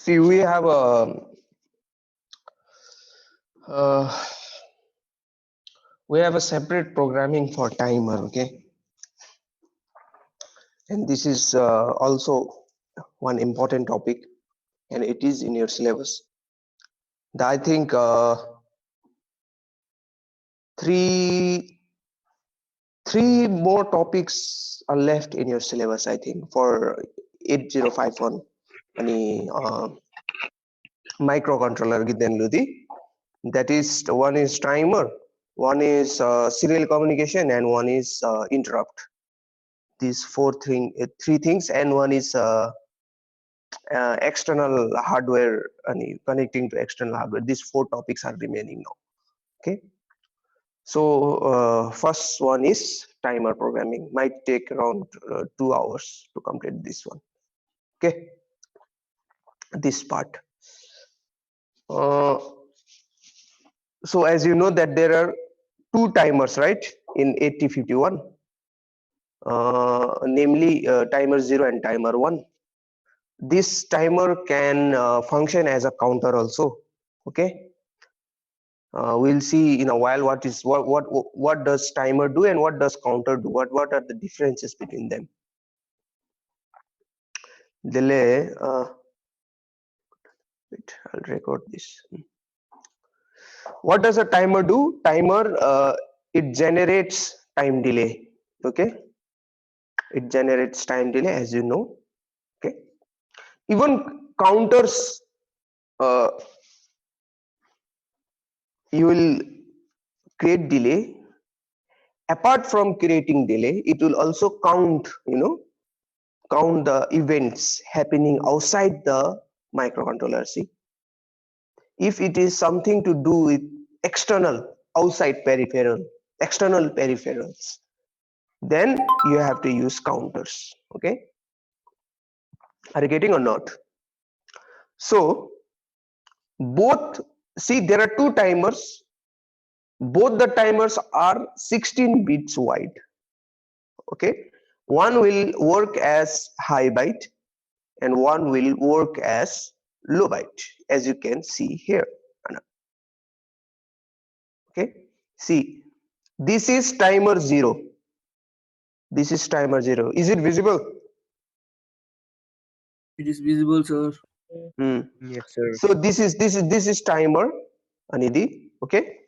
See, uh, we have a separate programming for timer, okay? And this is also one important topic, and it is in your syllabus. I think three three more topics are left in your syllabus, I think, for 8051 any microcontroller gidan ludi. That is, one is timer, one is serial communication, and one is interrupt. These three things, and one is external hardware, connecting to external hardware. These four topics are remaining now. Okay. So first one is timer programming. Might take around 2 hours to complete this one. Okay, this part. So as you know that there are two timers, right, in 8051, namely timer 0 and timer 1. This timer can function as a counter also. Okay, we'll see in a while what does timer do and what does counter do. What are the differences between them? Delay. Wait, I'll record this. What does a timer do? Timer, it generates time delay. Okay, it generates time delay, as you know. Okay, even counters, you will create delay. Apart from creating delay, it will also count, count the events happening outside the microcontroller. See, if it is something to do with external, outside peripheral, external peripherals, then you have to use counters. Okay, are you getting or not? So both, see, there are two timers. Both the timers are 16 bits wide. Okay, one will work as high byte and one will work as low byte, as you can see here. Okay, see, this is timer 0. This is timer 0. Is it visible? It is visible, sir. Yes, sir. So this is timer Anidhi. Okay,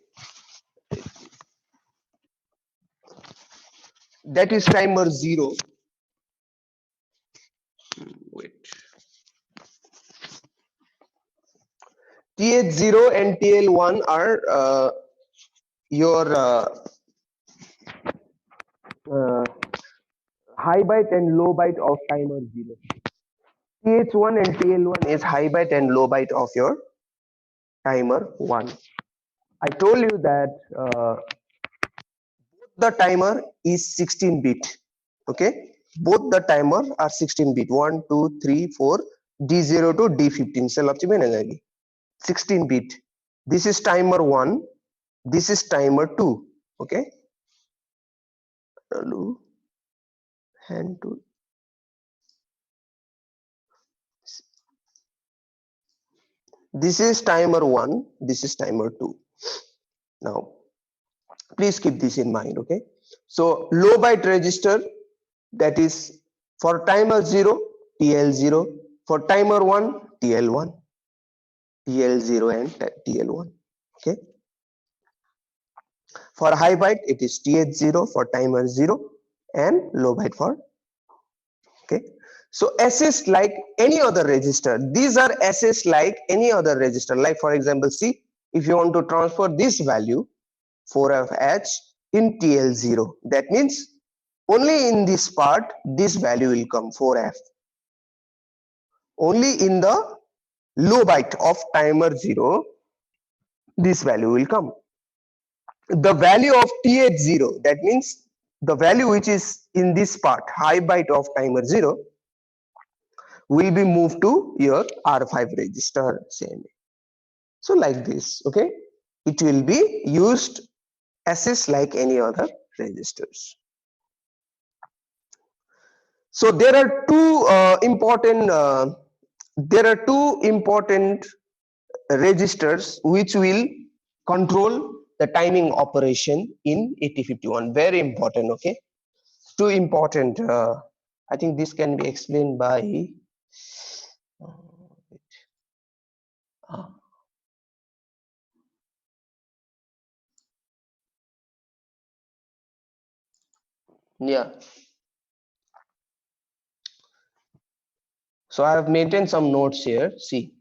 that is timer 0. Wait, TH0 and TL1 are your high byte and low byte of timer 0. TH1 and TL1 is high byte and low byte of your timer 1. I told you that the timer is 16 bit. Okay, both the timer are 16 bit. 1 2 3 4 D0 to D15 cell of 16 bit. This is timer 1, this is timer 2. Okay, hand tool. This is timer 1, this is timer 2. Now please keep this in mind. Okay, so low byte register, that is for timer 0 TL0, for timer 1 TL1, TL0 and TL1. Okay, for high byte it is TH0 for timer 0 and low byte for. Okay, so assessed like any other register. These are assessed like any other register. Like for example, see, if you want to transfer this value 4FH in TL0, that means only in this part this value will come 4F. Only in the low byte of timer 0 this value will come. The value of TH0, that means the value which is in this part high byte of timer 0 will be moved to your R5 register. Same. So like this. Okay, it will be used assessed like any other registers. So there are two important there are two important registers which will control the timing operation in 8051. Very important, okay? Two important. I think this can be explained by. Uh, yeah. So I have maintained some notes here. See,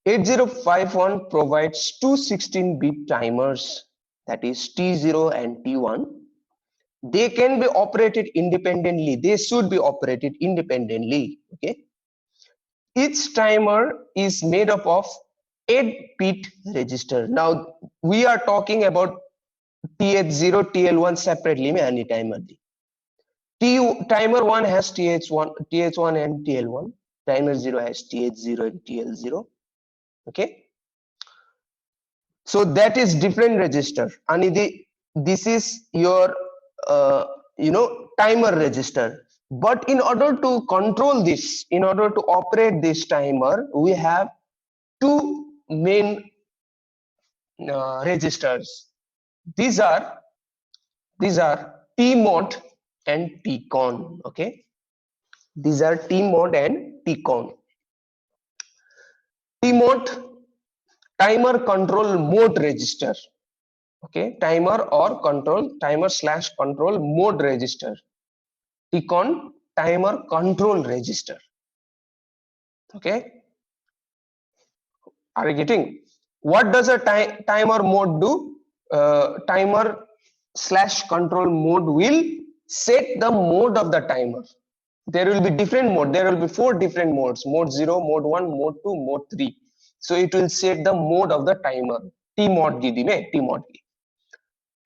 8051 provides two 16-bit timers, that is T0 and T1. They can be operated independently. They should be operated independently. Okay. Each timer is made up of 8-bit register. Now we are talking about TH0, TL1 separately. Any timer. Timer 1 has TH1 and TL1. Timer 0 has TH0 and TL0. Okay. So that is different register. And this is your timer register. But in order to control this, in order to operate this timer, we have two main registers. These are Tmod and Tcon. Okay, these are Tmod and Tcon. Tmod, timer control mode register. Okay, timer slash control mode register. Tcon, timer control register. Okay, are you getting? What does a timer mode do? Timer slash control mode will set the mode of the timer. There will be different mode. There will be 4 different modes: mode 0, mode 1, mode 2, mode 3. So it will set the mode of the timer. Tmod gidi mein, Tmod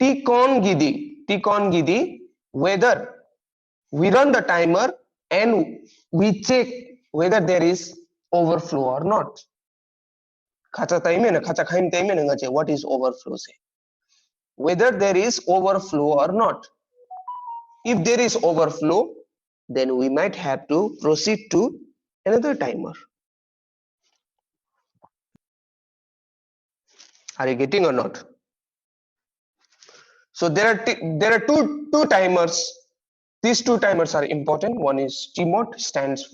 gidi. Tcon gidi, whether we run the timer and we check whether there is overflow or not. What is overflow? Say whether there is overflow or not. If there is overflow, then we might have to proceed to another timer. Are you getting or not? So there are two timers. These two timers are important. One is Tmod, stands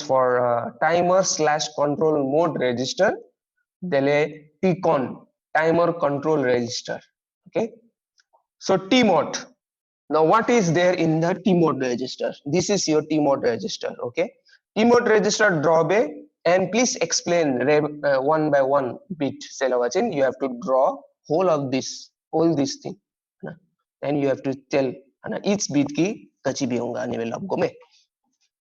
for timer slash control mode register. Then Tcon, timer control register. Okay. So Tmod. Now what is there in the Tmod register? This is your Tmod register. Okay. Tmod register drawback, and please explain one by one bit. Selawachin, you have to draw whole this thing, and you have to tell each bit ki kachi bhi honga aane wala आपको में.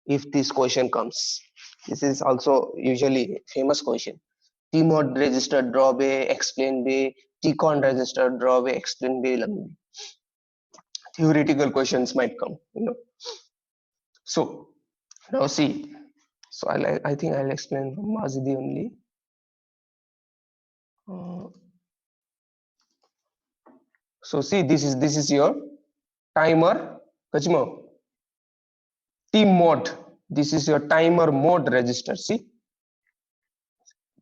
If this question comes, this is also usually famous question. Tmod register drawback, explain be. Tcon register drawback, explain be. Theoretical questions might come, So now see. So I think I'll explain from Mazidi only. So see, this is your timer. Kachimo. Tmod. This is your timer mode register. See,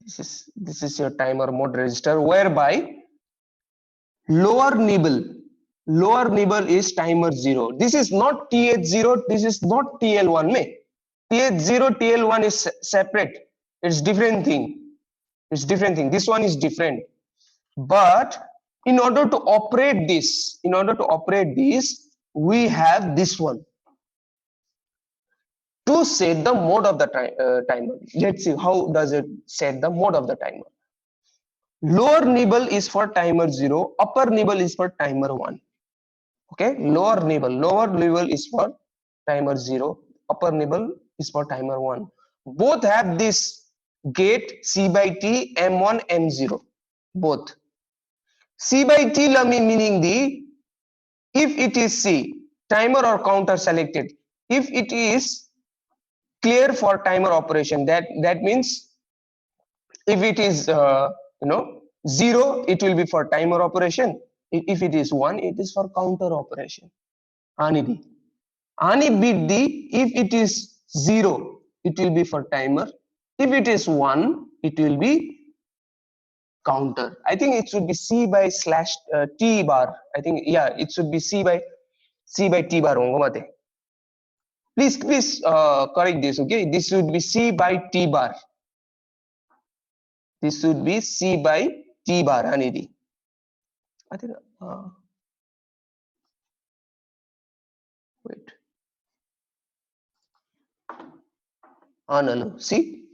this is your timer mode register, whereby lower nibble is timer 0. This is not TH0. This is not TL1. TH0 TL1 is separate. It's different thing. This one is different. But in order to operate this, we have this one to set the mode of the timer. Let's see how does it set the mode of the timer. Lower nibble is for timer 0. Upper nibble is for timer 1. Okay, lower nibble is for timer 0. Upper nibble is for timer 1. Both have this gate C by T M1 M0. Both. C by T meaning if it is C, timer or counter selected. If it is clear for timer operation, that means if it is 0, it will be for timer operation. If it is 1, it is for counter operation. Ani bit if it is 0, it will be for timer. If it is 1, it will be counter. I think it should be C by slash T bar. I think, yeah, it should be C by T bar. Please correct this, okay? This should be C by T bar. This should be C by T bar, Anidi. I think, wait. No. See,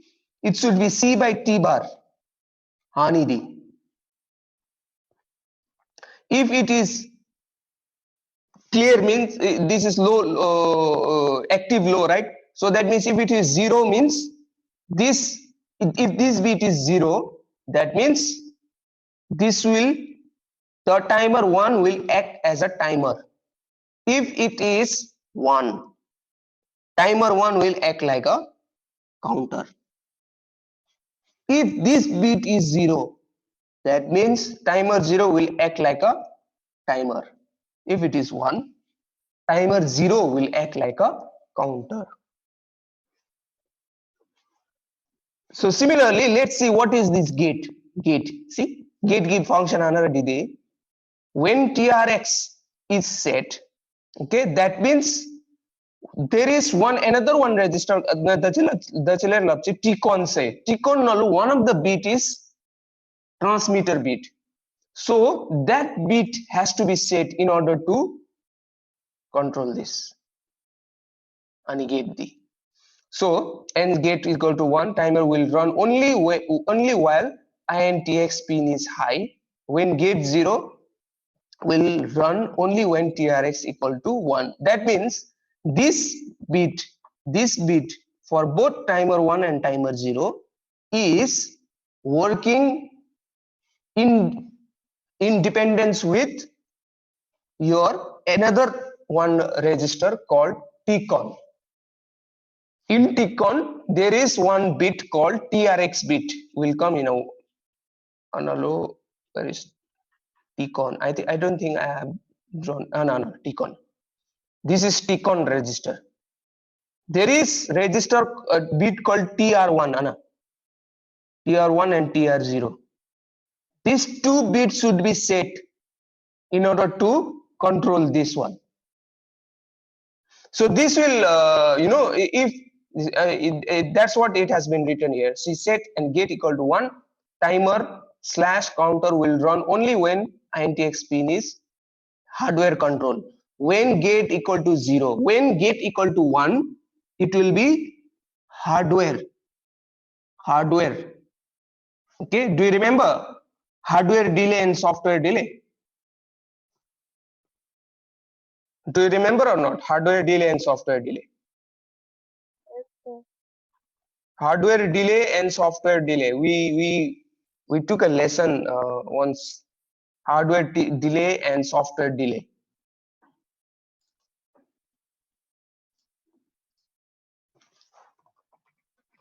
it should be C by T bar, Hanidi. If it is clear means this is low, active low, right? So that means if it is 0 means this, if this bit is 0, that means this will, the timer 1 will act as a timer. If it is 1, timer 1 will act like a counter. If this bit is 0, that means timer 0 will act like a timer. If it is 1, timer 0 will act like a counter. So similarly, let's see what is this gate. See, gate give function another day. When TRX is set, okay, that means there is another one register. The TCON say TCON nalu one of the bit is transmitter bit. So that bit has to be set in order to control this. And gate D. So n gate equal to 1, timer will run only while INTX pin is high. When gate 0 will run only when TRX equal to 1. That means this bit for both timer 1 and timer 0 is working in independence with your another one register called TCON. In TCON, there is one bit called TRX bit. Will come on a low. Where is TCON? I don't think I have drawn. No, TCON. This is TCON register. There is register bit called TR1, TR1 and TR0. These two bits should be set in order to control this one. So this will, if that's what it has been written here. See, set and gate equal to 1, timer / counter will run only when INTX pin is hardware control. When gate equal to 0, when gate equal to 1, it will be hardware. Okay, do you remember hardware delay and software delay? Do you remember or not? Hardware delay and software delay. Hardware delay and software delay. We took a lesson once. Hardware delay and software delay.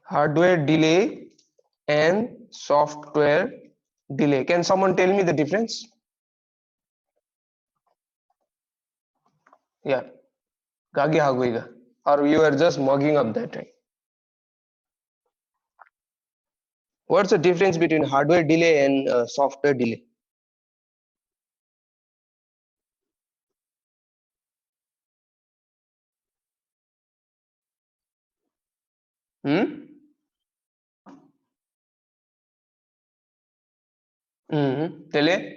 Hardware delay and software delay. Can someone tell me the difference? Yeah. Or you are just mugging up that time. What's the difference between hardware delay and software delay? Delay?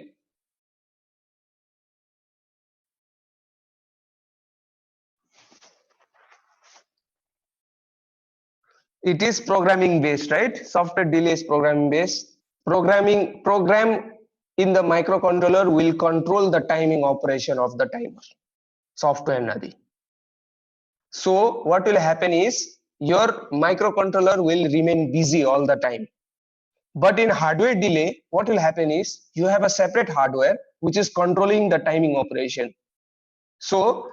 It is programming based, right? Software delay is programming based. Program in the microcontroller will control the timing operation of the timer. Software nadi. So what will happen is your microcontroller will remain busy all the time. But in hardware delay, what will happen is you have a separate hardware which is controlling the timing operation. So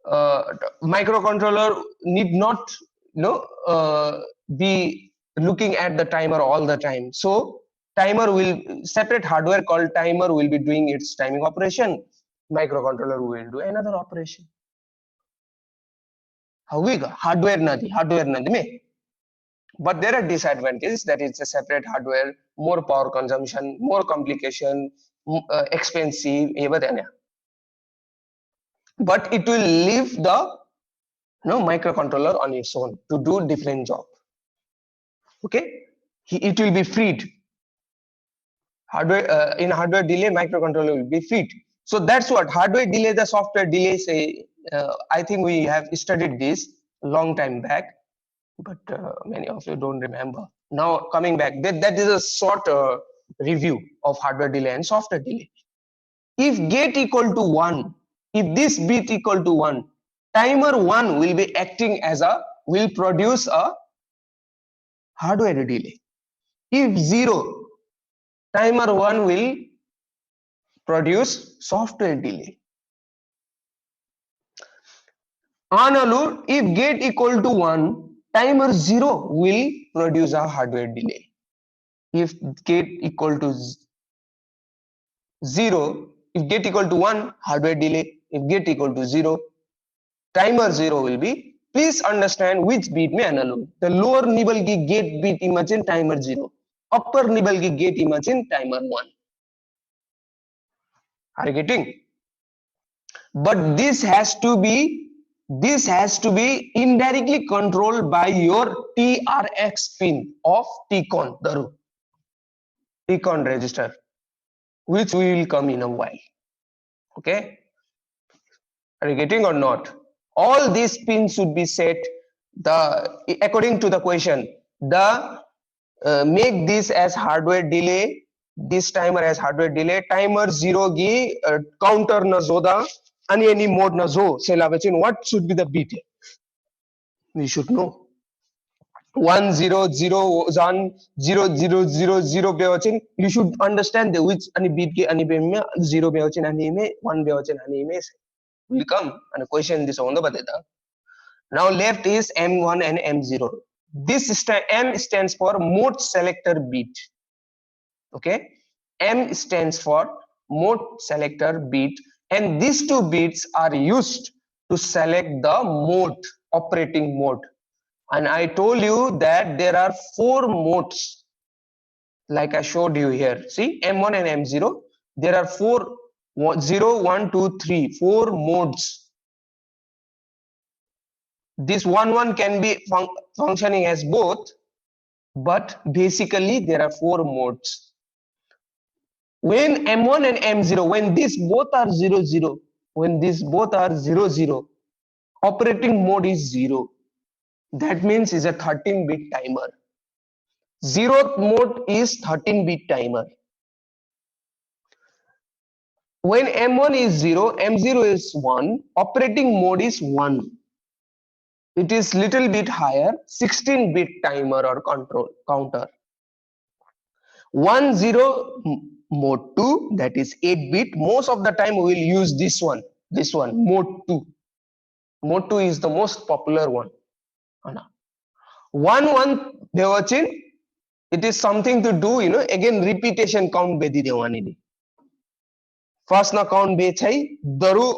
microcontroller need not be looking at the timer all the time. So timer will, separate hardware called timer will be doing its timing operation. Microcontroller will do another operation. How we go? Hardware nadi me. but there are disadvantages, that it's a separate hardware, more power consumption, more complication, expensive, but it will leave the microcontroller on its own to do different job. Okay, it will be freed. Hardware in hardware delay, microcontroller will be freed. So that's what hardware delay, the software delay. Say, I think we have studied this a long time back, but many of you don't remember. Now coming back, that is a short review of hardware delay and software delay. If gate equal to 1, if this bit equal to 1, timer 1 will be acting as will produce a hardware delay. If 0, timer 1 will produce software delay. Analu, if gate equal to 1, timer 0 will produce a hardware delay. If gate equal to 0, if gate equal to 1, hardware delay. If gate equal to 0, timer 0 will be. Please understand which bit में analu. The lower nibble की gate bit imagine timer 0. Upper nibble की gate imagine timer 1. Are you getting? But this has to be indirectly controlled by your TRX pin of TCON, Daru. TCON register, which we will come in a while. Okay, are you getting or not? All these pins should be set according to the question. Make this as hardware delay, this timer as hardware delay, timer 0 gi counter na zoda any mode na zo selavechin. What should be the bit? We should know. 1 0 0 1 0 0 0 0 बेवचिन. You should understand the which any bit ke any bit में 0 बेवचिन any में 1 बेवचिन any में will come and question this on the bateta. Now left is M1 and M0. This M stands for mode selector bit. Okay, M stands for mode selector bit, and these two bits are used to select the mode, operating mode. And I told you that there are 4 modes, like I showed you here. See, M1 and M0, there are 4 0 1 2 3 4 modes. This one can be functioning as both, but basically there are 4 modes. When M1 and M0, when these both are 0 0, when these both are 0 0, operating mode is 0. That means is a 13-bit timer. 0th mode is 13-bit timer. When M1 is 0, M0 is 1, operating mode is 1. It is little bit higher, 16-bit timer or counter. 1 0 mode 2, that is 8-bit. Most of the time we will use this one, mode 2. Mode 2 is the most popular one. 1 1 devachin, it is something to do, again repetition count bedi dewani. First na count be chai, daru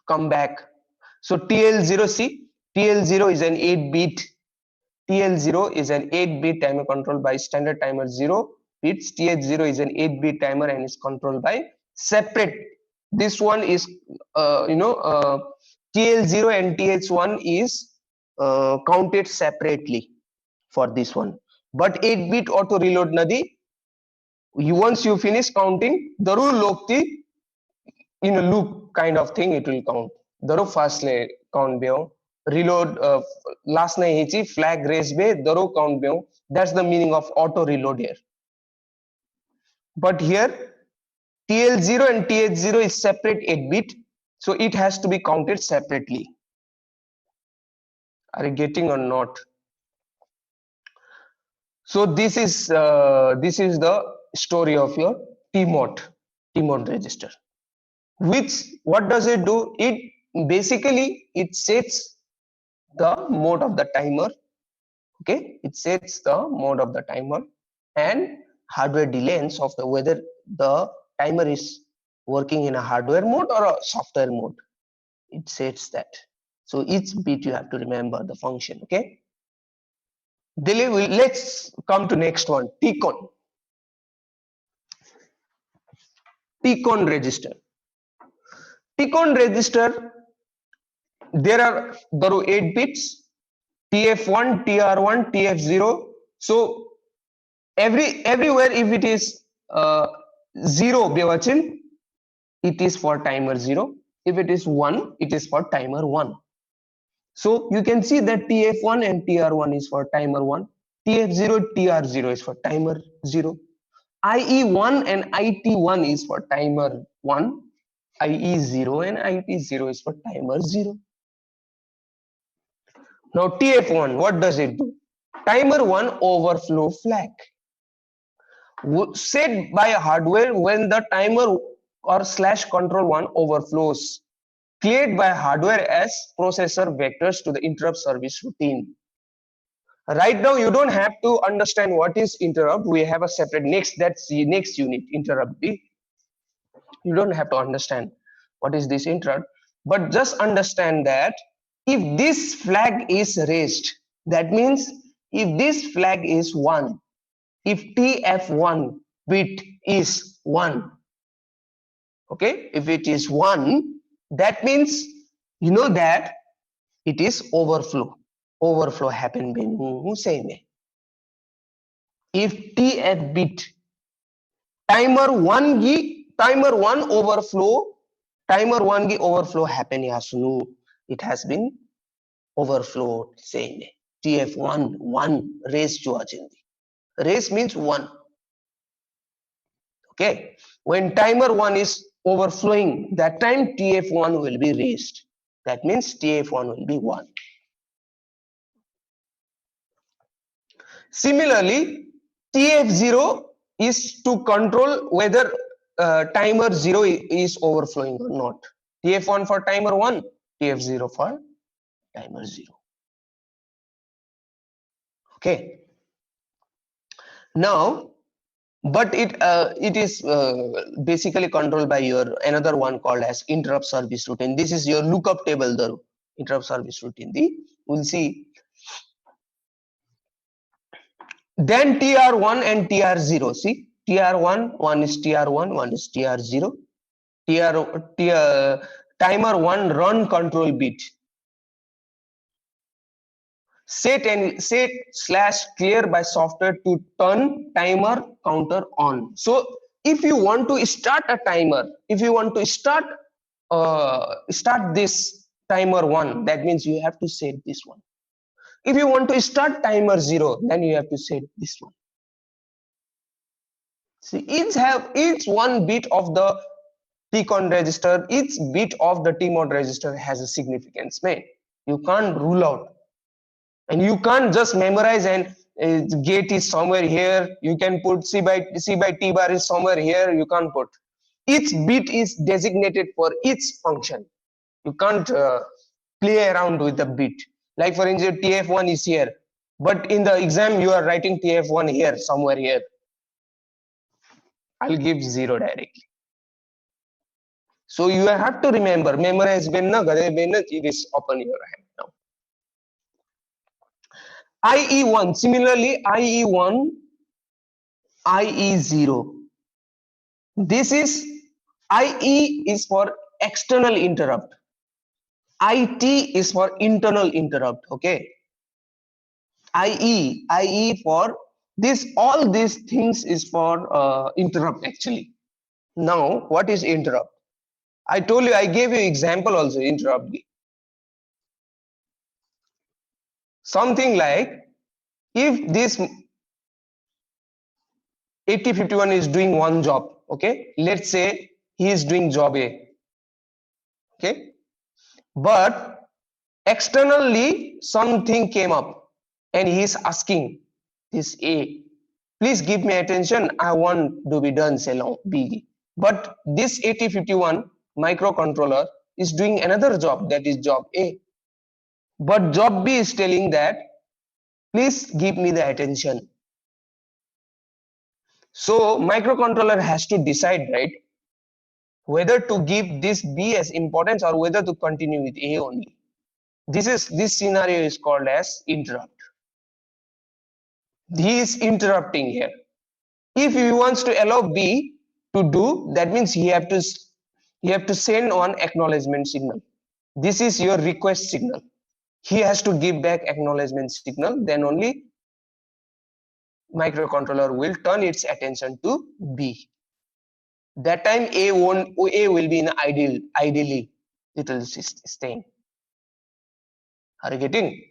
come back. So TL0, see, TL0 is an 8-bit. TL0 is an 8-bit timer controlled by standard timer 0 bits. TH0 is an 8-bit timer and is controlled by separate. This one is, TL0 and TH1 is counted separately for this one. But 8-bit auto reload nadi, once you finish counting, daru lokti in a loop kind of thing, it will count. Daru fastly count beo. Reload last na hichi flag raise be daro count beo. That's the meaning of auto reload here. But here TL0 and TH0 is separate 8-bit, so it has to be counted separately. Are you getting or not? So this is the story of your TMOD register. What does it do? It basically it sets the mode of the timer. Okay, it sets the mode of the timer and hardware delay and software, whether the timer is working in a hardware mode or a software mode. It sets that. So each bit you have to remember the function. Okay, delay will, let's come to next one, TCON. TCON register. TCON register, there are 8 bits, TF1, TR1, TF0. So everywhere if it is 0 bewachin, it is for timer 0. If it is 1, it is for timer 1. So you can see that TF1 and TR1 is for timer 1, TF0, TR0 is for timer 0, IE1 and IT1 is for timer 1, IE0 and IT0 is for timer 0. Now TF1, what does it do? Timer 1 overflow flag set by hardware when the timer or slash control 1 overflows, cleared by hardware as processor vectors to the interrupt service routine. Right now you don't have to understand what is interrupt. We have a separate next, that's the next unit, interrupt B. You don't have to understand what is this interrupt, but just understand that if this flag is raised, that means if this flag is 1, if TF1 bit is 1, okay, if it is 1, that means you know that it is overflow happen benu same. If TF bit timer 1 gi overflow happen yasunu, it has been overflowed same. TF1 1 raise to ajindi. Raise means 1. Okay, when timer 1 is overflowing, that time TF1 will be raised. That means TF1 will be 1. Similarly, TF0 is to control whether timer 0 is overflowing or not. TF1 for timer 1, TF0 for timer 0. Okay. Now, but it is basically controlled by your another one called as interrupt service routine. This is your lookup table, the interrupt service routine. We'll see. Then TR1 and TR0. See, TR1, one is TR1, one is TR0. Timer 1 run control bit. Set / clear by software to turn timer counter on. So if you want to start a timer, if you want to start this timer 1, that means you have to set this one. If you want to start timer 0, then you have to set this one. See, each one bit of the TCON register, each bit of the TMOD register has a significance, man. You can't rule out. And you can't just memorize and gate is somewhere here. You can put C by T bar is somewhere here. You can't put. Each bit is designated for each function. You can't play around with the bit. Like for instance, TF1 is here, but in the exam you are writing TF1 here, somewhere here. I'll give 0 directly. So you have to remember, memorize it is open your hand now. IE1, similarly IE1, IE0. This is IE is for external interrupt. IT is for internal interrupt. Okay. IE for this, all these things is for interrupt actually. Now, what is interrupt? I told you, I gave you example also, interrupt. Something like if this 8051 is doing one job, okay, let's say he is doing job A, okay, but externally something came up and he is asking this A, please give me attention, I want to be done along B. But this 8051 microcontroller is doing another job, that is job A, but job B is telling that please give me the attention. So microcontroller has to decide, right, whether to give this B as importance or whether to continue with A only. This scenario is called as interrupt. He is interrupting here. If he wants to allow B to do, that means he have to send one acknowledgement signal. This is your request signal. He has to give back acknowledgement signal, then only microcontroller will turn its attention to B. That time A will be in ideally it will stay. Are you getting?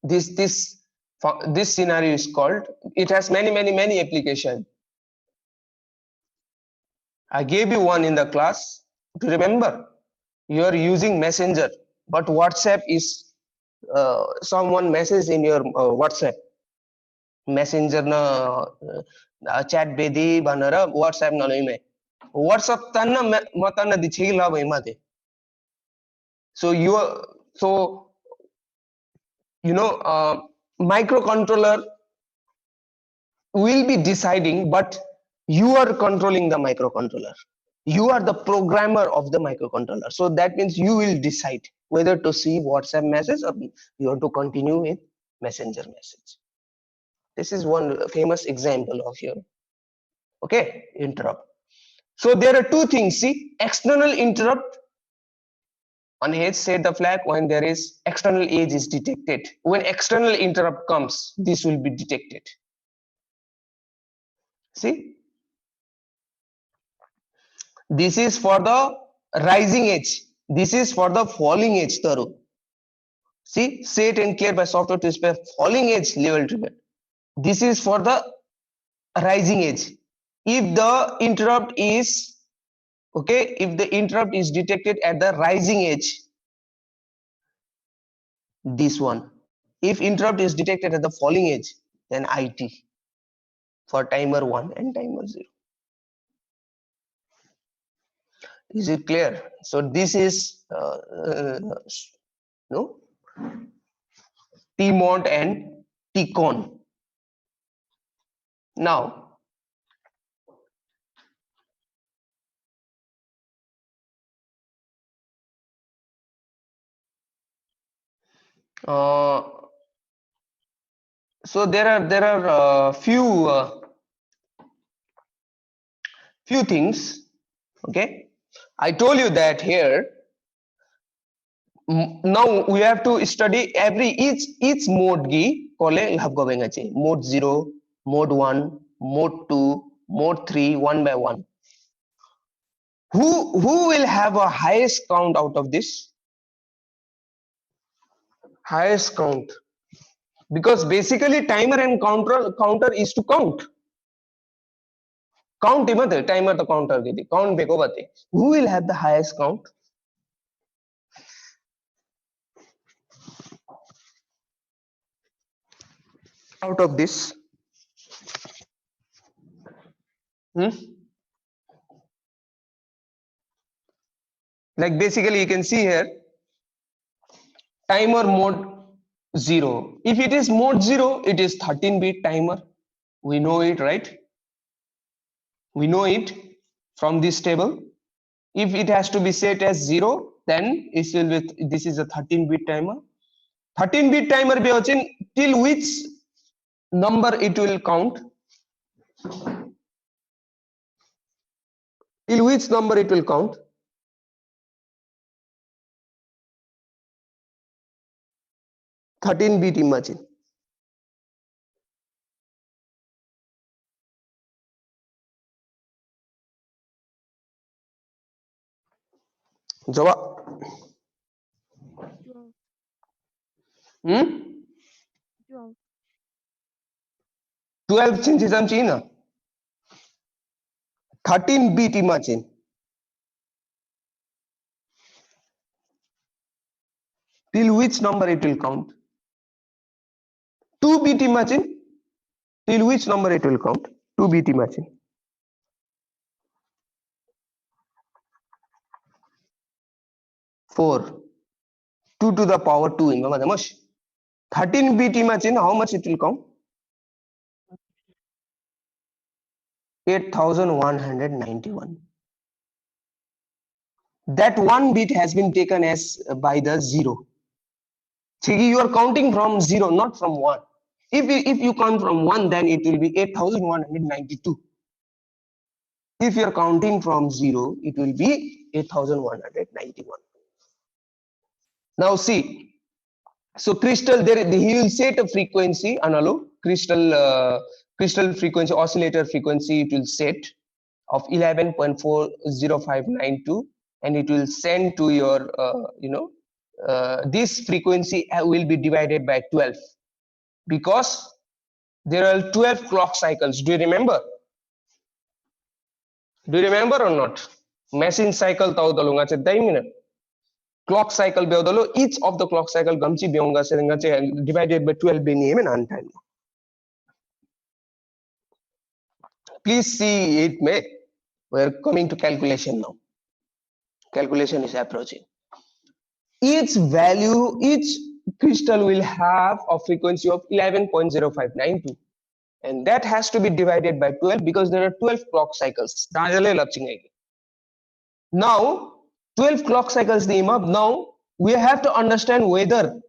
This scenario is called, it has many applications. I gave you one in the class to remember. You are using Messenger, but WhatsApp is someone message in your WhatsApp. Messenger na chat bedi banara WhatsApp na nahi WhatsApp tanna matana dichila bhai mate. So microcontroller will be deciding, but you are controlling the microcontroller. You are the programmer of the microcontroller. So that means you will decide whether to see WhatsApp message or you want to continue with Messenger message. This is one famous example of your interrupt. So there are two things. See, external interrupt on edge set the flag when there is external edge is detected. When external interrupt comes, this will be detected. See, this is for the rising edge. This is for the falling edge. Taru. See, set and clear by software to spare falling edge level trigger. This is for the rising edge. If the interrupt is if the interrupt is detected at the rising edge, this one. If interrupt is detected at the falling edge, then IT for timer 1 and timer 0. Is it clear? So this is no TMOD and TCON. Now so there are few things. Okay, I told you that here. Now we have to study each mode gi kole lab gobenga che mode 0, mode 1, mode 2, mode 3 one by one. Who will have a highest count out of this? Highest count, because basically timer and counter is to count imate timer to counter gidi count beko bate. Who will have the highest count? Out of this like basically you can see here timer mode 0. If it is mode 0, it is 13-bit timer. We know it, right? We know it from this table. If it has to be set as 0, then it will be, this is a 13-bit timer. 13-bit timer be watching till which number it will count? Till which number it will count? (13-bit imagine. Jawab. 12 since I'm China. 13-bit imagine. Till which number it will count? 2-bit imagine. Till which number it will count? 2-bit imagine. 4. 2 to the power 2 in 13-bit imagine how much it will count? 8191. That one bit has been taken as by the 0. You are counting from 0, not from 1. If you count from 1, then it will be 8192. If you're counting from 0, it will be 8191. Now see, so crystal, he will set a frequency, analog crystal frequency, oscillator frequency, it will set of 11.40592, and it will send to your this frequency will be divided by 12, because there are 12 clock cycles. Do you remember or not? Machine cycle tau dalunga che daimina. Clock cycle beodalo, each of the clock cycle gamchi beonga serenga che divided by 12 beni emen antime. Please see it, me. We're coming to calculation now. Calculation is approaching. Each crystal will have a frequency of 11.0592, and that has to be divided by 12 because there are 12 clock cycles. Now 12 clock cycles the up. Now we have to understand whether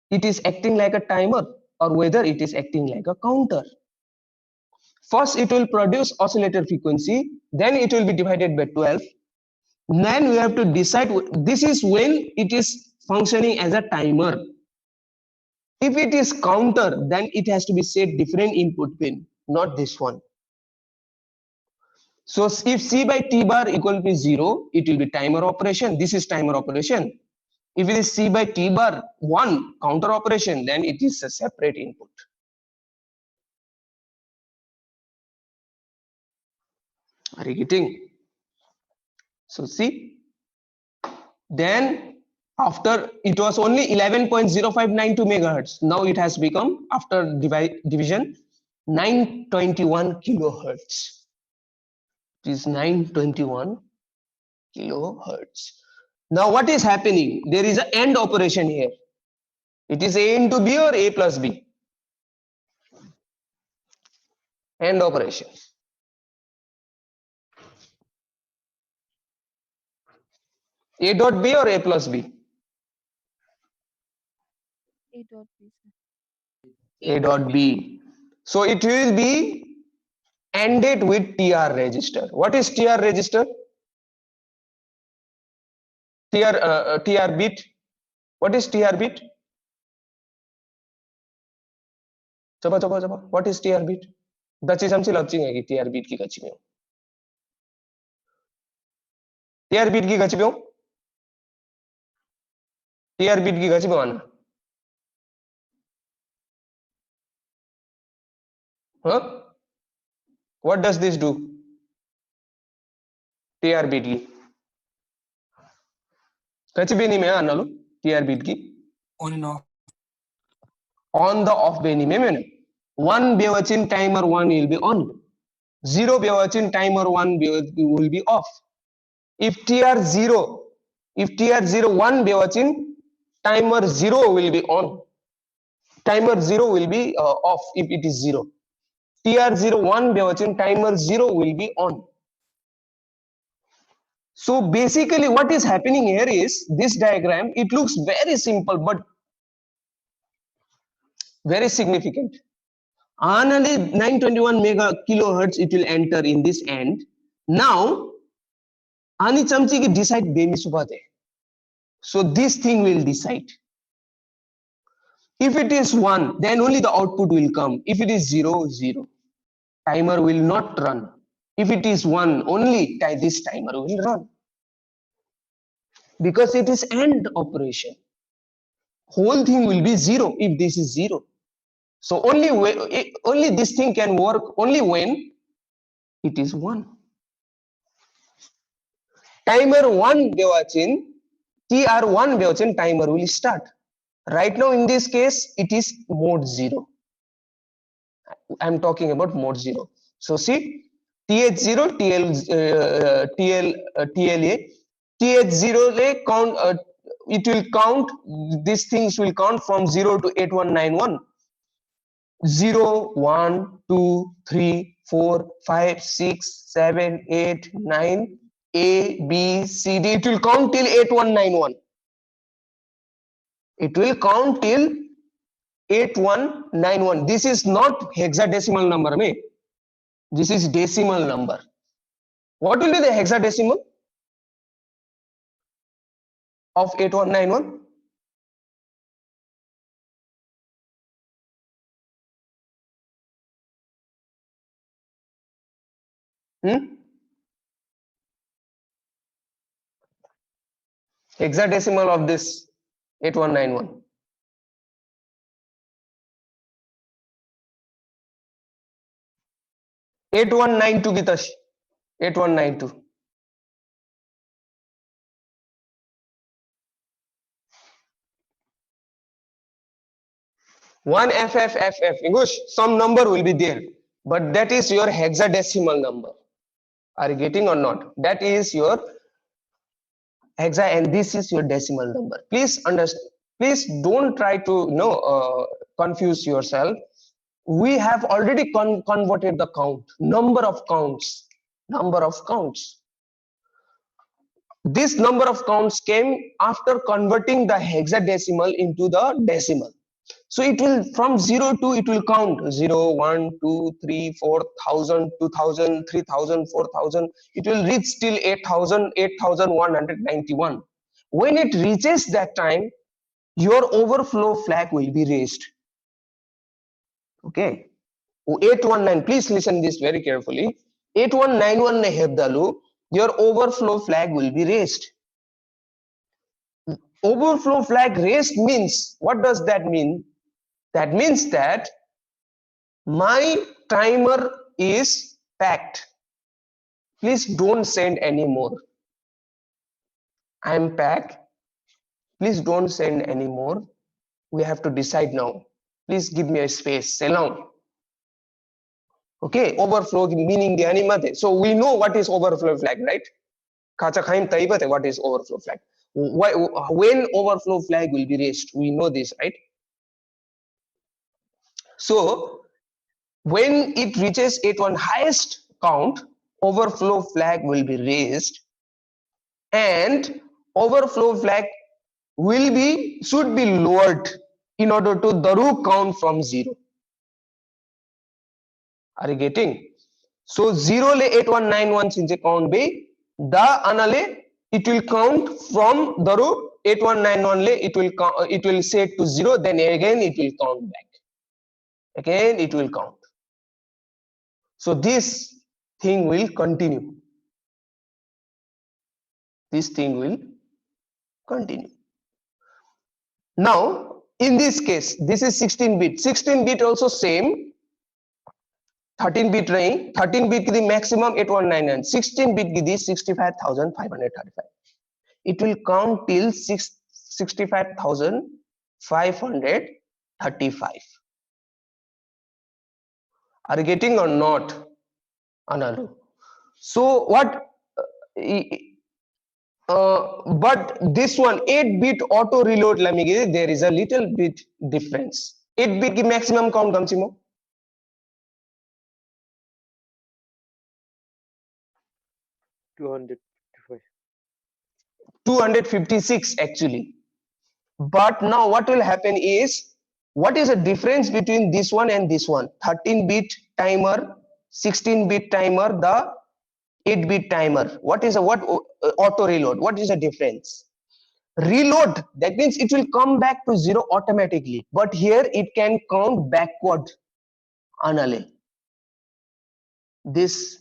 it is acting like a timer or whether it is acting like a counter. First it will produce oscillator frequency, then it will be divided by 12. Then we have to decide, this is when it is functioning as a timer. If it is counter, then it has to be set different input pin, not this one. So if C by T bar equal to 0, it will be timer operation. This is timer operation. If it is C by T bar 1, counter operation, then it is a separate input. Are you getting? So see, then after it was only 11.0592 megahertz. Now it has become, after division, 921 kilohertz. It is 921 kilohertz. Now what is happening? There is an AND operation here. It is A into B or A plus B? AND operation. A dot B or A plus B? A dot B, sir. A dot B. So it will be ANDed with TR register. What is TR register? TR bit. What is TR bit? Chapa. What is TR bit? Dachi samsi lapching hai ki TR bit ki gachi mein. TR bit की गच पे हो TR bit की गच पे आना huh? What does this do? TR bit की गच पे नहीं में आना लो TR bit की on and off. On the off beni में मैंने 1 bewachin timer 1 will be on, 0 bewachin timer 1 will be off. If TR0 1 bewachin timer 0 will be on, timer 0 will be off if it is 0. TR0 1 bewachin timer 0 will be on. So basically what is happening here is this diagram, it looks very simple but very significant. Anally 921 mega kilohertz it will enter in this end. Now ani chamchi ki decide beni subate. So this thing will decide. If it is 1, then only the output will come. If it is 0, 0. Timer will not run. If it is 1, only this timer will run. Because it is AND operation. Whole thing will be 0 if this is 0. So only this thing can work only when it is 1. Timer 1 bewachin, TR1 bewachin timer will start. Right now in this case it is mode 0. I am talking about mode 0. So see TH0 TLA TH0 count it will count, these things will count from 0 to 8191. 0 1 2 3 4 5 6 7 8 9 A B C D, it will count till 8191. It will count till 8191. This is not hexadecimal number, me. This is decimal number. What will be the hexadecimal of 8191? Hexadecimal of this 8191. (8192) Gitash. 8192. One FFFF. English, some number will be there, but that is your hexadecimal number. Are you getting or not? That is your hexa, and this is your decimal number. Please understand. Please don't try to confuse yourself. We have already converted the count, number of counts. This number of counts came after converting the hexadecimal into the decimal. So it will, from 0 to, it will count 0, 1, 2, 3, 4,000, 2,000, 3,000, 4,000. It will reach till 8,000, 8,191. When it reaches that time, your overflow flag will be raised. Okay. 819, please listen this very carefully. 8191 ne hebdalu, your overflow flag will be raised. Overflow flag raised means, what does that mean? That means that my timer is packed. Please don't send any more. I am packed. Please don't send any more. We have to decide now. Please give me a space. Say long. Okay, overflow meaning the animate. So we know what is overflow flag, right? What is overflow flag? When overflow flag will be raised, we know this, right? So when it reaches 81 highest count, overflow flag will be raised, and overflow flag should be lowered in order to daru count from 0. Are you getting? So 0 le 8191 since count be the anale it will count from daru 8191 le it will set to 0, then again it will count back. Again it will count. So this thing will continue. This thing will continue. Now in this case, this is 16-bit. 16-bit also same. 13-bit rain. 13-bit ki the maximum 8199. 16-bit ki the 65,535. It will count till 65,535. Are you getting or not? Analu. So what? But this one 8-bit auto reload lamige, there is a little bit difference. 8-bit ki maximum count kamsimo 256 actually. But now what will happen is, what is the difference between this one and this one? 13-bit timer, 16-bit timer, the 8-bit timer. What auto reload? What is the difference? Reload, that means it will come back to 0 automatically, but here it can count backward. Anale. This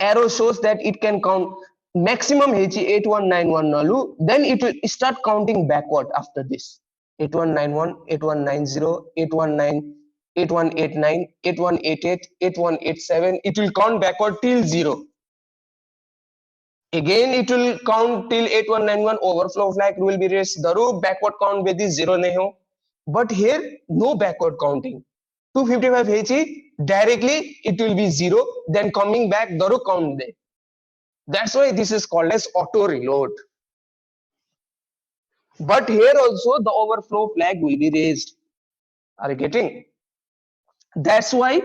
arrow shows that it can count maximum 8191 nalu, then it will start counting backward after this. 8191, 8190, 819, 8189, 8188, 8187. It will count backward till 0. Again it will count till 8191. Overflow flag will be raised. Daru backward count with this 0 nahi ho. But here no backward counting. 255 hechi, directly it will be 0. Then coming back daru count there. That's why this is called as auto reload. But here also the overflow flag will be raised. Are you getting? That's why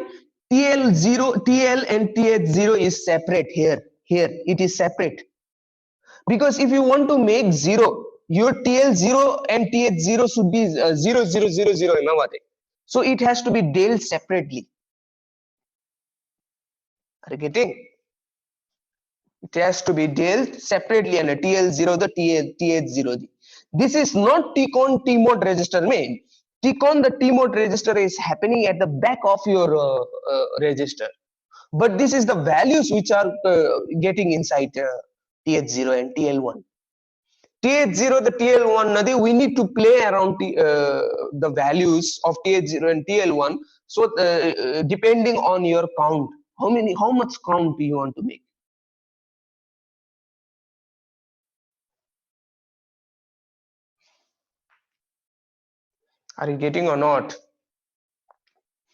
TL and TH0 is separate here. Here it is separate. Because if you want to make 0, your TL0 and TH0 should be 0 0 0 0 एमामध्ये. So it has to be dealt separately. Are you getting? It has to be dealt separately and TL0 the TH0. This is not TCON T-mode register main. TCON the T-mode register is happening at the back of your register. But this is the values which are getting inside TH0 and TL1. TH0 the TL1 nadi we need to play around the values of TH0 and TL1. So depending on your count, how much count do you want to make? Are you getting or not?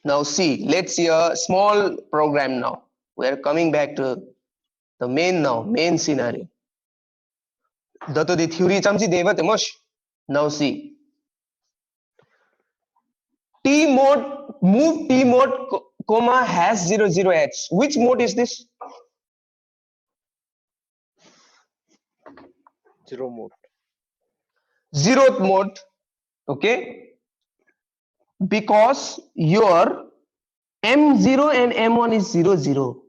Now see, let's see a small program now. We are coming back to the main scenario. Dato the theory chamchi deva temosh. Now see. T mode, move T mode, comma has 00H. Which mode is this? Zero mode. Zeroth mode. Okay. Because your M0 and M1 is 0 0.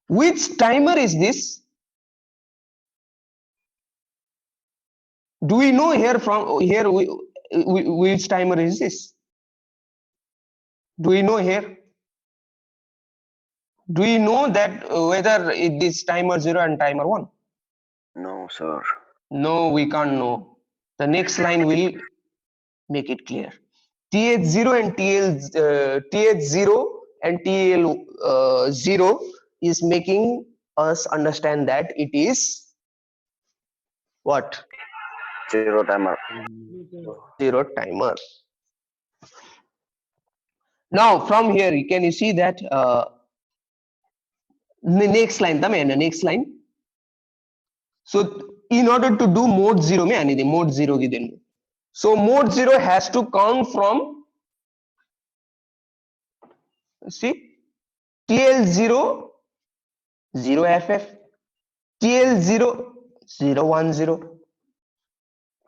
Which timer is this? Do we know here from here which timer is this? Do we know here? Do we know that whether it is timer 0 and timer 1? No, sir. No, we can't know. The next line will make it clear. TH0 and TH0 and TL0 is making us understand that it is what? Zero timer. Zero timer. Now from here, can you see that the next line, the next line. So in order to do mode 0, mode 0 given. So mode 0 has to count from, see, TL0 0FF, TL0 010.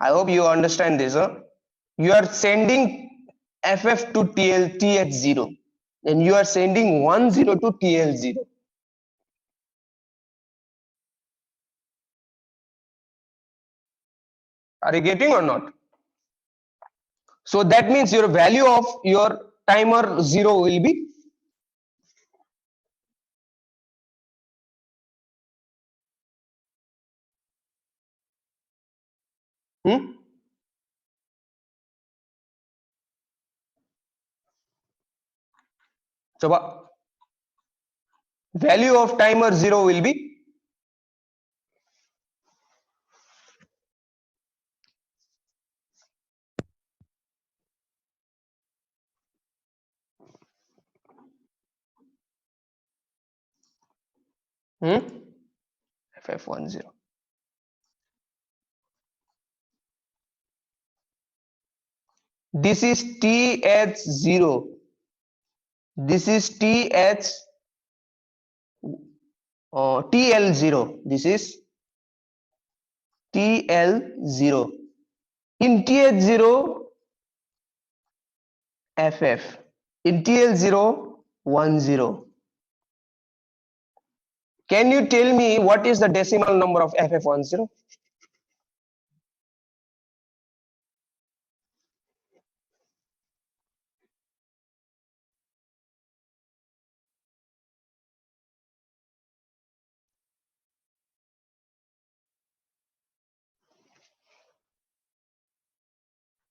I hope you understand this. Huh? You are sending FF to TH0 and you are sending 10 to TL0. Are you getting or not? So that means your value of your timer 0 will be coba value of timer 0 will be FF10. This is TH0. This is TL0. This is TL0. In TH0 FF. In TL0 10. Can you tell me what is the decimal number of FF10?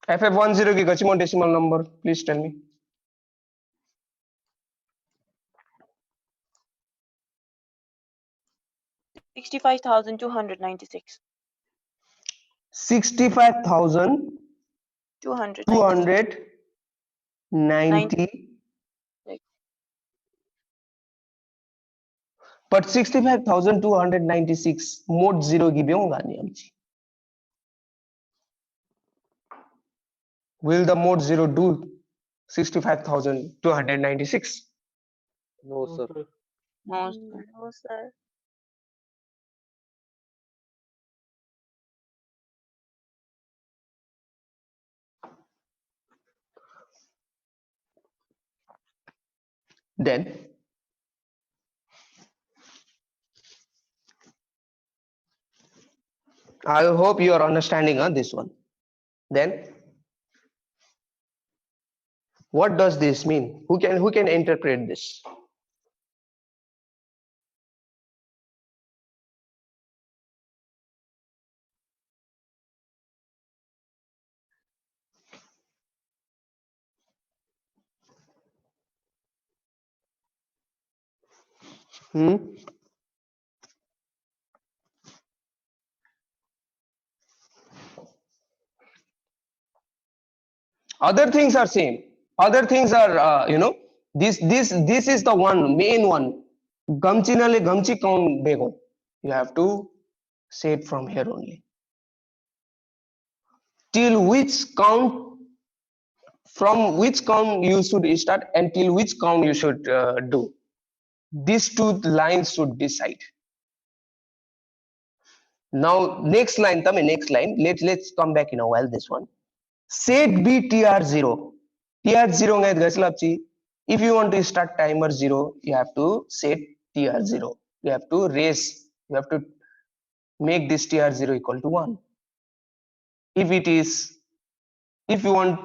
FF10 की गचिमो decimal number, please tell me. 65,296. 65,290. But 65,296 mode 0 will the mode 0 do 65,296? No, sir. No, sir. Then I hope you are understanding this one. Then what does this mean? Who can interpret this? Hmm? Other things are same. Other things are this is the one main one. Gamchi nale gamchi count bego. You have to say it from here only. Till which count, from which count you should start and till which count you should do. These two lines should decide. Now next line, next line. Let's come back in a while. This one. Set B TR0. TR0 ngay gaslapchi. If you want to start timer 0, you have to set TR0. You have to raise. You have to make this TR0 equal to 1. If it is, if you want,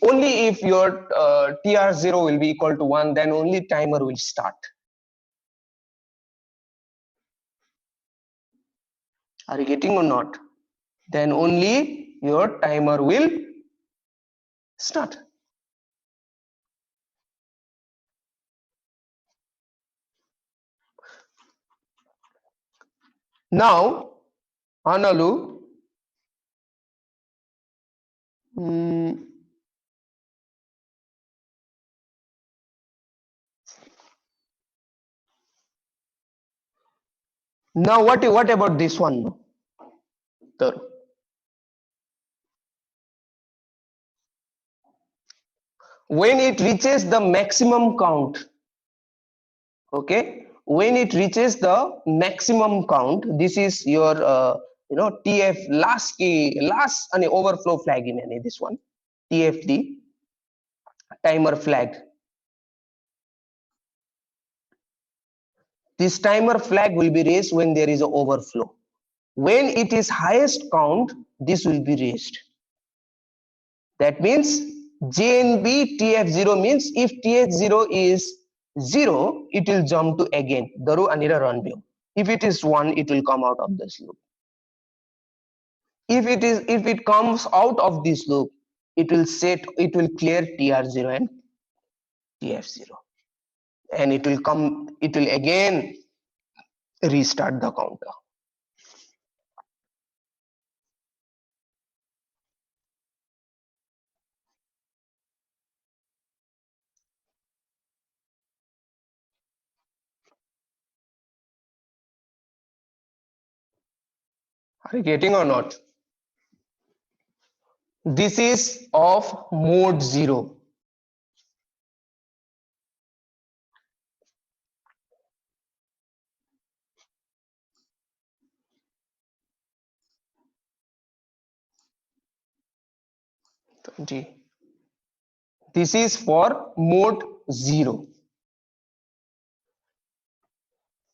only if your TR0 will be equal to 1, then only timer will start. Are you getting or not? Then only your timer will start. Now, Analu, now what about this one? When it reaches the maximum count, okay, when it reaches the maximum count, this is your TF last key, last and overflow flag in any this one, TFD timer flag. This timer flag will be raised when there is an overflow. When it is highest count, this will be raised. That means JNB TF0 means if TF0 is 0, it will jump to again. Daru anira run view. If it is 1, it will come out of this loop. If it comes out of this loop, it will clear TR0 and TF0. And it will again restart the counter. Are you getting or not? This is of mode 0. This is for mode 0.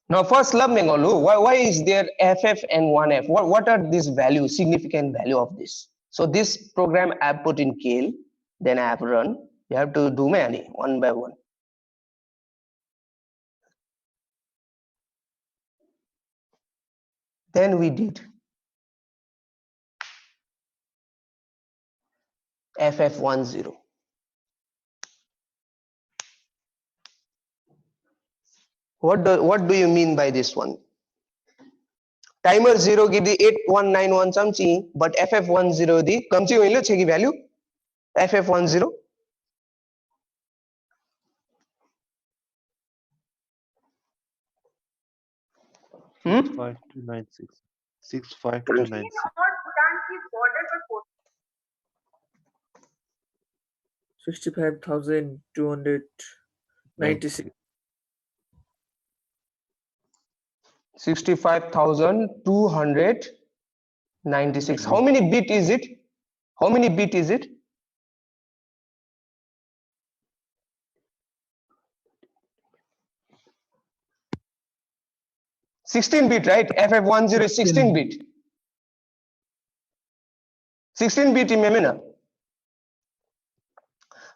Now first love Mengolu, why is there FF and 1F? What are these values, significant value of this? So this program I have put in Kale, then I have run. You have to do many one by one. Then we did FF10. What do you mean by this one? Timer 0 give the 8191 samchi, but FF10 the kamchi hoilo chegi value FF10. 65296. 65296. 65,296. 65,296. How many bit is it? How many bit is it? 16 bit, right? FF10 is 16 bit. 16 bit memena.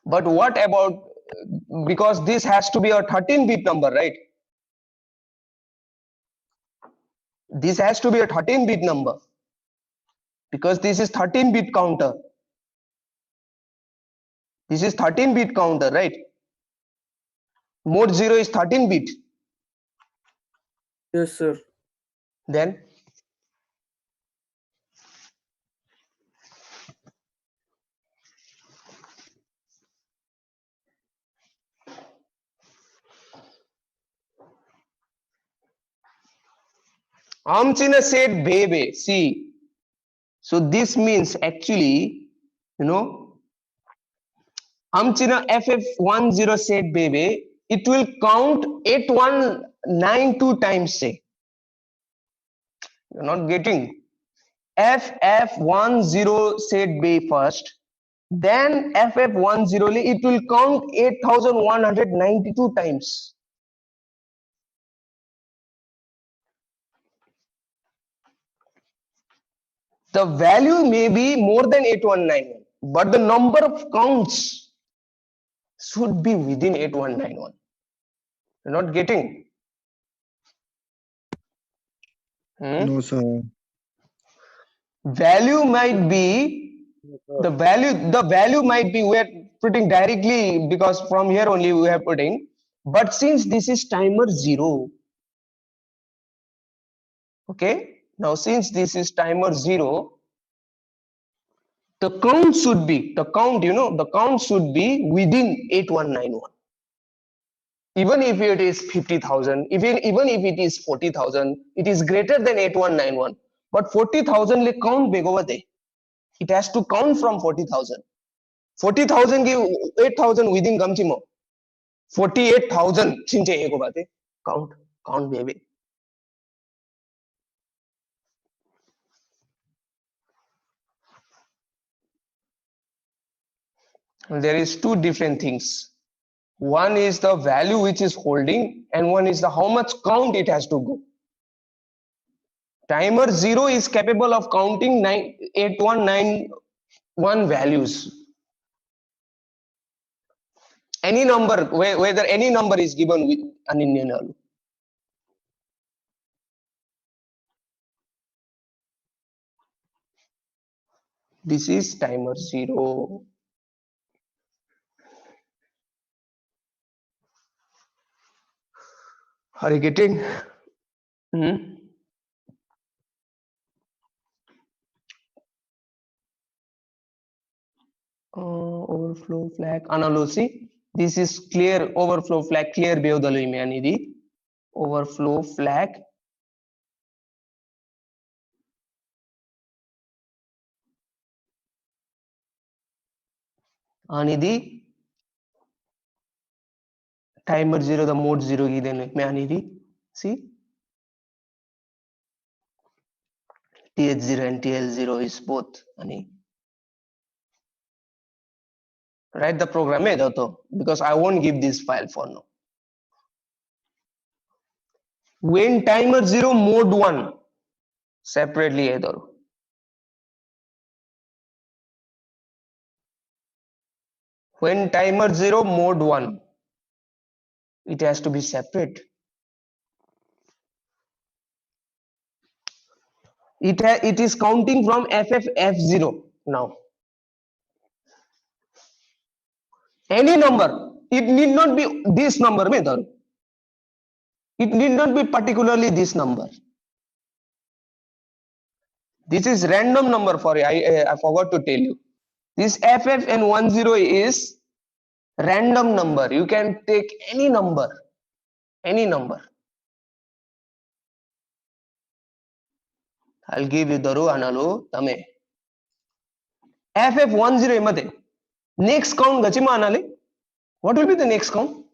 But what about, because this has to be a 13 bit number, right? This has to be a 13 bit number because this is 13 bit counter. This is 13 bit counter, right? Mode 0 is 13 bit. Yes, sir. Then Amchina said baby. See, so this means actually, you know, Amchina FF10 said baby, it will count 8192 times, say. You're not getting. FF10 said baby first, then FF10 it will count 8192 times. The value may be more than 8191, but the number of counts should be within 8191. You're not getting? No, sir. Value might be the value might be, we're putting directly because from here only we are putting, but since this is timer 0, okay, now since this is timer 0, the count should be the count should be within 8191. Even if it is 50,000, even if it is 40,000, it is greater than 8191. But 40,000 le count big over there. It has to count from 40,000. 40,000 give 8,000 within Gamchimo. 48,000 chinche ego bate. Count baby. There is two different things. One is the value which is holding, and one is the how much count it has to go. Timer 0 is capable of counting 8191 values. Any number, whether any number is given with an Indian value. This is timer 0. Are you getting? Overflow flag analysis. This is clear overflow flag clear beodalo imeanidi. Overflow flag. Anidi. Timer 0 the mode 0 gidene meanidi. See. TH0 and TL0 is both. Ani. Write the program because I won't give this file for now. When timer 0 mode 1 separately either. When timer 0 mode 1, it has to be separate. It is counting from FF0 now. Any number, it need not be this number. It need not be particularly this number. This is random number for you. I forgot to tell you. This FF and 10 is random number. You can take any number. Any number. I'll give you the analu tame. FF10 emate. Next count gachima anale. What will be the next count?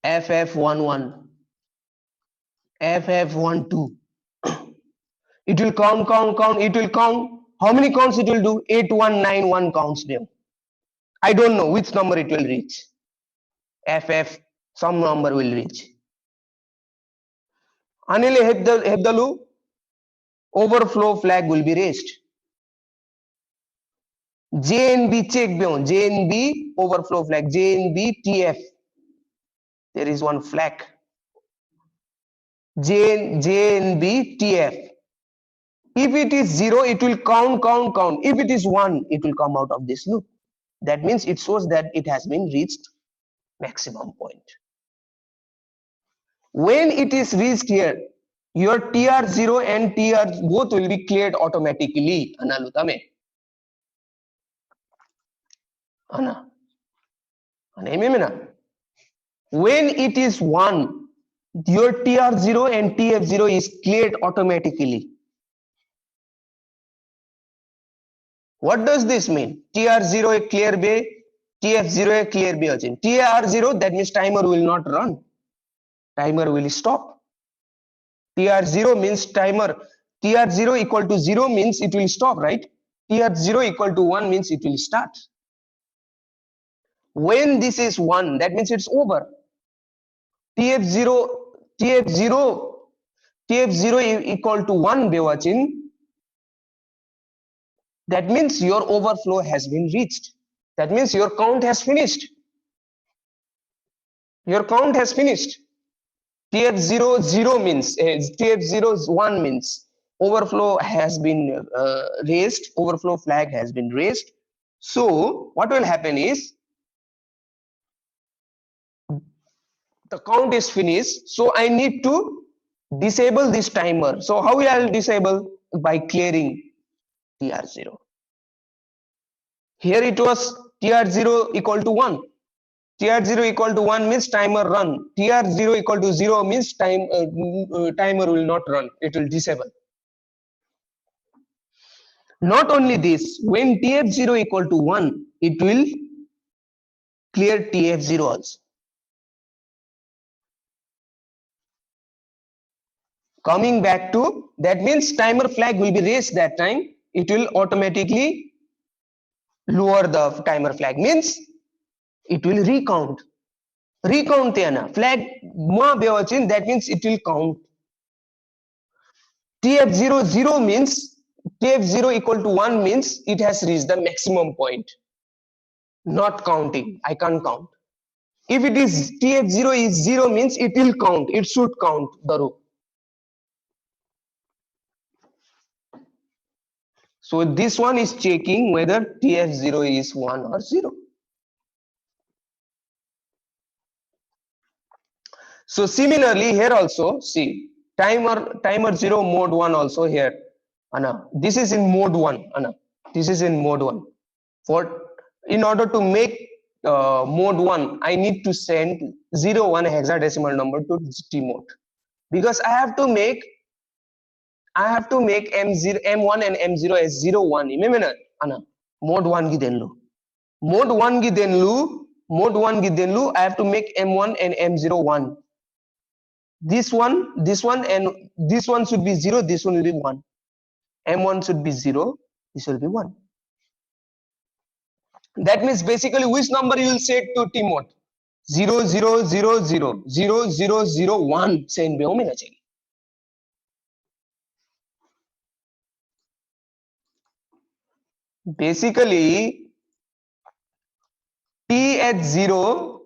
FF11. FF12. It will count. It will count. How many counts it will do? 8191 counts them. I don't know which number it will reach. FF, some number will reach. Anile hebdalu overflow flag will be raised. JNB check beon JNB overflow flag JNB TF. There is one flag. JNB TF. If it is 0, it will count. If it is 1, it will come out of this loop. That means it shows that it has been reached maximum point. When it is reached here, your TR0 and TR both will be cleared automatically. Analutame. Ana. When it is 1, your TR0 and TF0 is cleared automatically. What does this mean? TR0 a clear bay, TF0 a clear bay. TR0, that means timer will not run. Timer will stop. TR0 means timer. TR0 equal to 0 means it will stop, right? TR0 equal to 1 means it will start. When this is 1, that means it's over. TF0 equal to 1 bewachin. That means your overflow has been reached. That means your count has finished. Your count has finished. TF0 0 means TF0 1 means overflow has been raised. Overflow flag has been raised. So what will happen is the count is finished. So I need to disable this timer. So how will I disable? By clearing TR0. Here it was TR0 equal to 1. TR0 equal to 1 means timer run. TR0 equal to 0 means timer will not run. It will disable. Not only this, when TF0 equal to 1, it will clear TF0 also. Coming back to, that means timer flag will be raised that time. It will automatically lower the timer flag, means it will recount. Recount theana flag ma bewachin, that means it will count. TF0 0 means TF0 equal to 1 means it has reached the maximum point. Not counting. I can't count. If it is TF0 is 0 means it will count. It should count the row. So this one is checking whether TF0 is 1 or 0. So similarly here also, see, timer 0 mode 1 also here. Anna, this is in mode 1. Anna, this is in mode 1. For in order to make mode 1, I need to send 01 hexadecimal number to T mode, because I have to make M0 M1 and M0 as 01. Anna, mode 1 gi denlu. Mode 1 gi denlu. I have to make M1 and M01. This one and this one should be 0, this one will be 1. M1 should be 0, this will be 1. That means basically which number you will set to T mode? 00000001 send be homina chahiye. Basically T at 0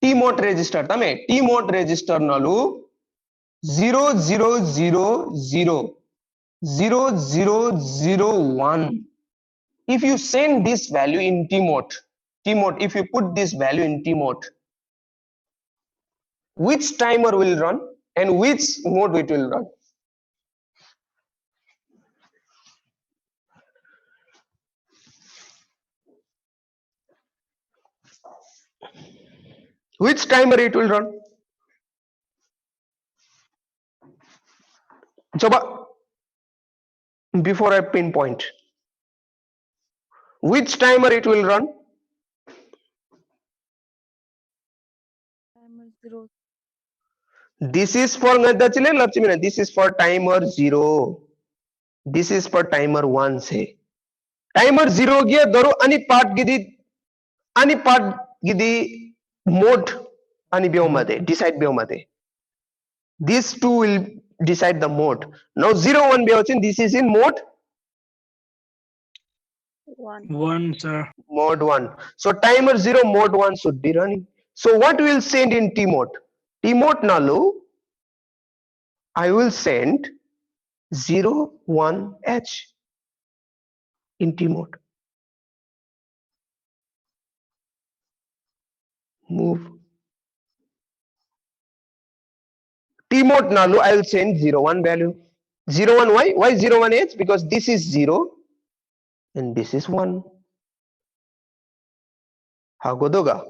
T mode register tame T mode register nalu 00000001. If you send this value in T mode, if you put this value in T mode, which timer will run and which mode it will run? Which timer it will run? Chaba, before I pinpoint, which timer it will run? Timer 0. This is for this is for timer 0. This is for timer 1 say. Timer 0 gya daru ani part gidi mode ani beomade decide beomade. These two will decide the mode. Now 0 1 this is in mode 1. Sir. mode 1. So timer 0 mode 1 should be running. So what will send in T mode? T mode nalu I will send 0 1 H in T mode. Move. T mode nalu I will send 0 1 value. 0 1 why? Why 0 1 H? Because this is 0 and this is 1. Hagodoga.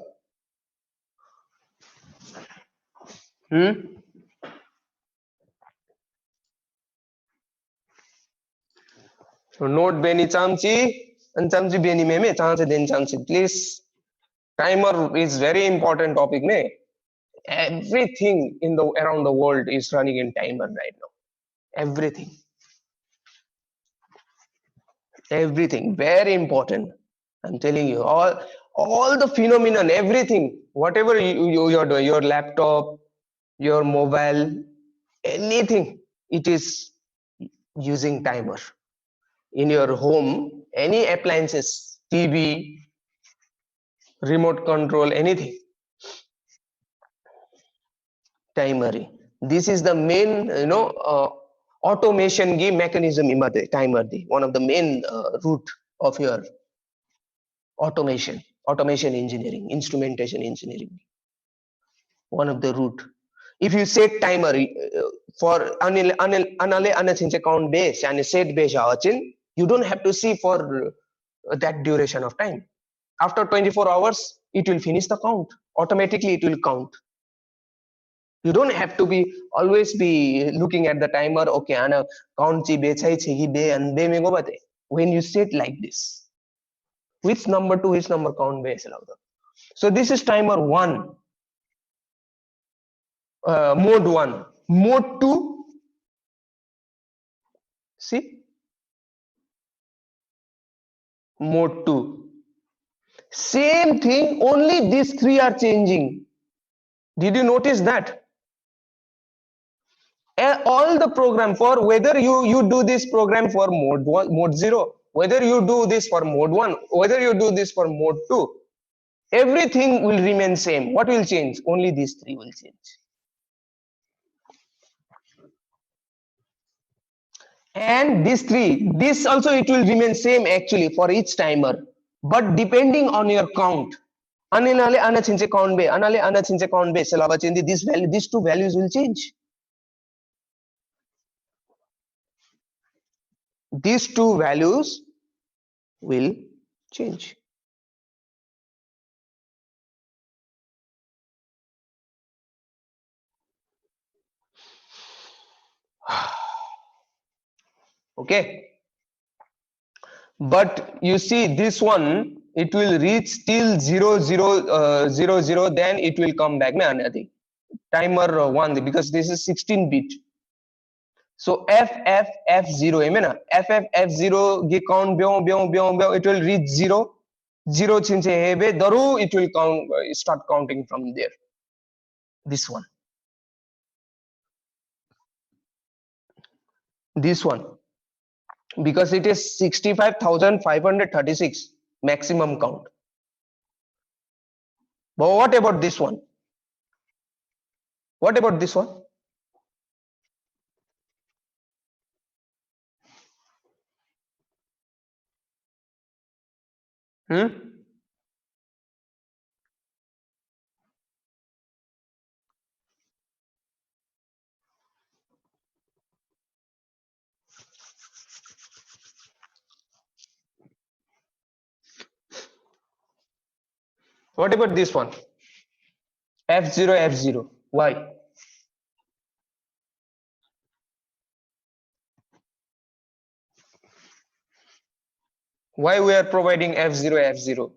So note Benny Chamchi and Chamchi Benny Meme Chamchi Den Chamchi. Please, timer is very important topic. Ne? Everything in the around the world is running in timer right now. Everything very important. I'm telling you, all the phenomenon, everything, whatever you're doing, your laptop, your mobile, anything, it is using timer. In your home, any appliances, TV, remote control, anything, timer. This is the main, automation gi mechanism imade timer di one of the main root of your automation engineering, instrumentation engineering, one of the root. If you set timer for anale anachinche count base and set base awachin, you don't have to see for that duration of time. After 24 hours, it will finish the count. Automatically, it will count. You don't have to be always be looking at the timer. Okay, ana count chi be chai chi be and be me go bate. When you set like this, which number to which number count base lauda. So this is timer 1, mode 1, mode 2. See, mode 2. Same thing, only these three are changing. Did you notice that? All the program for whether you do this program for mode 1, mode 0, whether you do this for mode 1, whether you do this for mode 2, everything will remain same. What will change? Only these three will change. And these three, this also it will remain same actually for each timer, but depending on your count. Anale anachinche count be, anale anachinche count be, this value, these two values will change. These two values will change. Okay, but you see this one, it will reach till 0000, then it will come back na another timer 1 because this is 16 bit. So FFF0 emena FFF0 gi count byo it will reach 0 chinche hebe daru it will count start counting from there. This one, because it is 65,536 maximum count. But what about this one? What about this one? What about this one? F0. Why? Why we are providing F0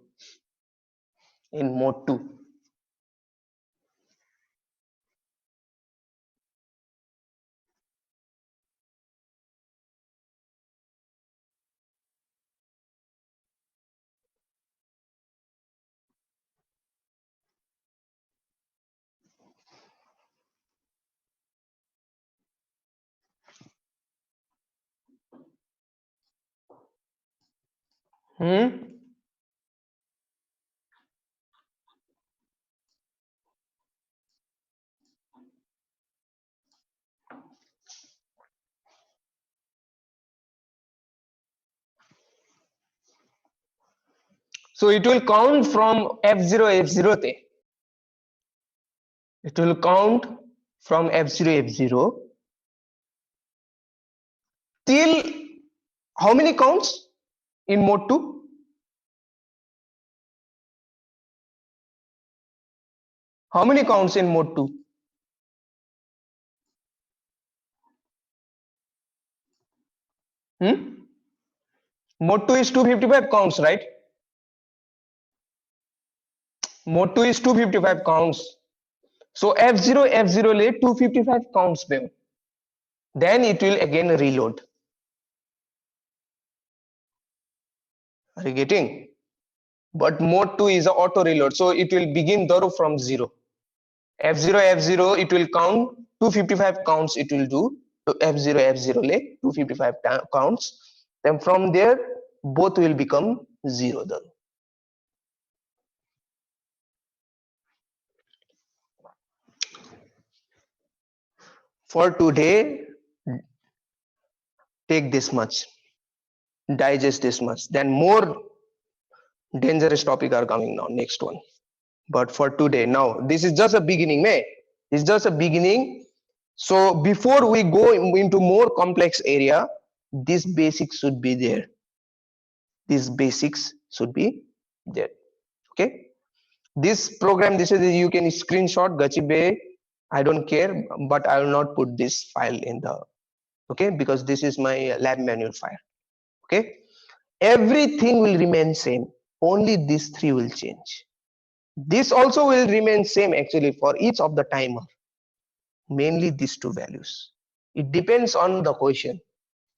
in mode 2? So it will count from F0 te. It will count from F0 till how many counts in mode 2? How many counts in mode 2? Mode 2 is 255 counts, right? Mode 2 is 255 counts. So F0 ले 255 counts पे. Then it will again reload. Are you getting? But mode 2 is a auto reload, so it will begin from 0. F0 it will count 255 counts. It will do to F0 le 255 counts. Then from there both will become 0 then. For today, take this much, digest this much, then more dangerous topic are coming now, next one. But for today, now this is just a beginning, it's just a beginning. So before we go into more complex area, these basics should be there. These basics should be there. Okay, this program, this is you can screenshot Gachibe. I don't care, but I will not put this file in the, okay, because this is my lab manual file. Okay, everything will remain same, only these three will change. This also will remain same actually for each of the timer, mainly these two values. It depends on the question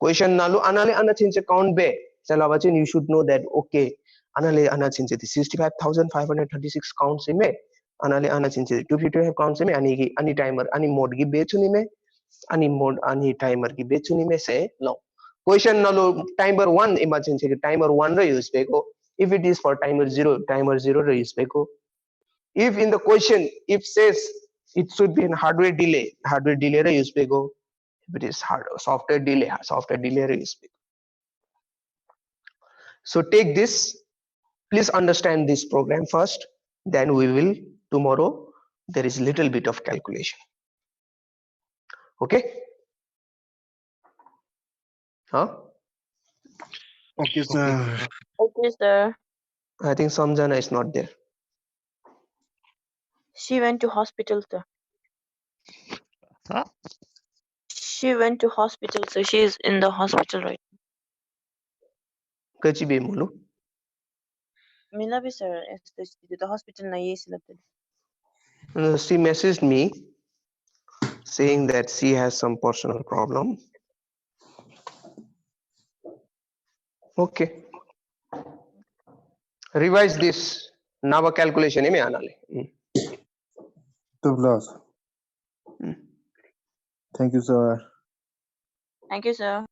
nalu anale ana change count be chalabachin, you should know that okay anale ana change 65,536 counts me anale ana change 255 counts me ani timer ani mode gi bechuni me ani mode ani timer gi bechuni me say no question nalu timer 1 ima change timer 1 ra use beko. If it is for timer 0 ra use beko. If in the question if says it should be in hardware delay ra use beko. If it is software delay ra use beko. So take this, please understand this program first, then we will tomorrow there is little bit of calculation. Okay, huh? Okay, sir. Okay, sir. I think Samjana is not there. She went to hospital, sir. Huh? She went to hospital, so she is in the hospital right Kachibe mulu. now. Milabi, sir, the hospital na yes labda. She messaged me saying that she has some personal problem. Okay, revise this Nava calculation में आना ले. To class. Thank you, sir. Thank you, sir.